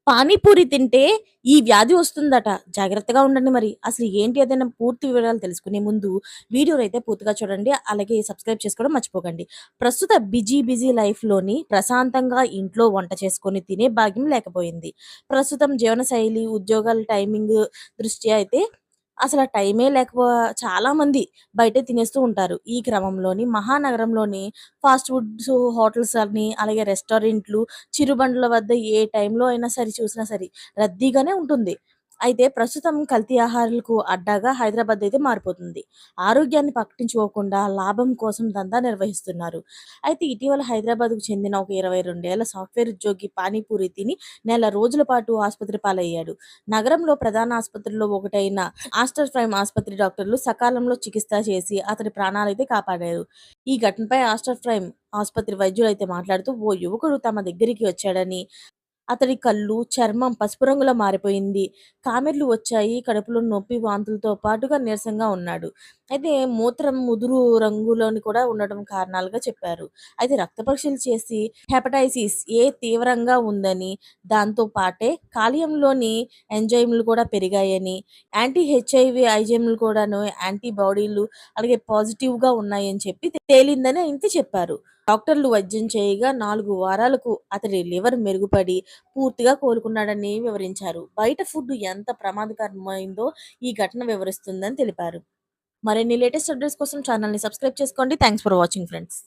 పానీపూరి తింటే ఈ వ్యాధి వస్తుందట. జాగ్రత్తగా ఉండండి మరి. అసలు ఏంటి అదన్న పూర్తి వివరాలు తెలుసుకునే ముందు వీడియోనైతే పూర్తిగా చూడండి. అలాగే సబ్స్క్రైబ్ చేసుకోవడం మర్చిపోకండి. ప్రస్తుత బిజీ లైఫ్‌లోని ప్రశాంతంగా ఇంట్లో వంట చేసుకొని తినే భాగ్యం లేకపోయింది. ప్రస్తుతం జీవనశైలి, ఉద్యోగాల టైమింగ్ దృష్ట్యా అయితే అసల టైమే చాలామంది బయటే తినేస్తూ ఉంటారు. ఈ క్రమంలోని మహానగరంలోని ఫాస్ట్ ఫుడ్స్ హోటల్స్ అని, అలాగే రెస్టారెంట్లు, చిరుబండ్ల వద్ద ఏ టైంలో అయినా సరే చూసినా సరే రద్దీగానే ఉంటుంది. అయితే ప్రస్తుతం కల్తీ ఆహారాలకు అడ్డాగా హైదరాబాద్ అయితే మారిపోతుంది. ఆరోగ్యాన్ని పట్టించుకోకుండా లాభం కోసం దందా నిర్వహిస్తున్నారు. అయితే ఇటీవల హైదరాబాద్‌కు చెందిన ఒక 22 ఏళ్ల సాఫ్ట్‌వేర్ ఉద్యోగి పానీపూరి తిని నెల రోజుల పాటు ఆసుపత్రి పాలయ్యాడు. నగరంలో ప్రధాన ఆసుపత్రుల్లో ఒకటైన ఆస్టర్ ప్రైమ్ ఆసుపత్రి డాక్టర్లు సకాలంలో చికిత్స చేసి అతడి ప్రాణాలైతే కాపాడారు. ఈ ఘటనపై ఆస్టర్ ప్రైమ్ ఆసుపత్రి వైద్యులైతే మాట్లాడుతూ, ఓ యువకుడు తమ దగ్గరికి వచ్చాడని, అతడి కళ్ళు, చర్మం పసుపు రంగులో మారిపోయింది. కామెర్లు వచ్చాయి. కడుపులో నొప్పి, వాంతులతో పాటుగా నీరసంగా ఉన్నాడు. అయితే మూత్రం ముదురు రంగులోని కూడా ఉండడం కారణాలుగా చెప్పారు. అయితే రక్త పరీక్షలు చేసి హెపటైసిస్ ఏ తీవ్రంగా ఉందని, దాంతో పాటే కాలేయంలోని ఎంజైమ్‌లు కూడా పెరిగాయని, యాంటీ హెచ్ఐవి ఐజెమ్‌లు కూడాను యాంటీబాడీలు అలాగే పాజిటివ్‌గా ఉన్నాయని చెప్పి తేలిందని అయితే చెప్పారు. డాక్టర్లు వైద్యం చేయగా 4 వారాలకు అతడి లివర్ మెరుగుపడి పూర్తిగా కోలుకున్నాడని వివరించారు. బయట ఫుడ్ ఎంత ప్రమాదకరమైందో ఈ ఘటన వివరిస్తుందని తెలిపారు. మరిన్ని లేటెస్ట్ అప్డేట్స్ కోసం ఛానెల్‌ని సబ్స్క్రైబ్ చేసుకోండి. Thanks for watching friends.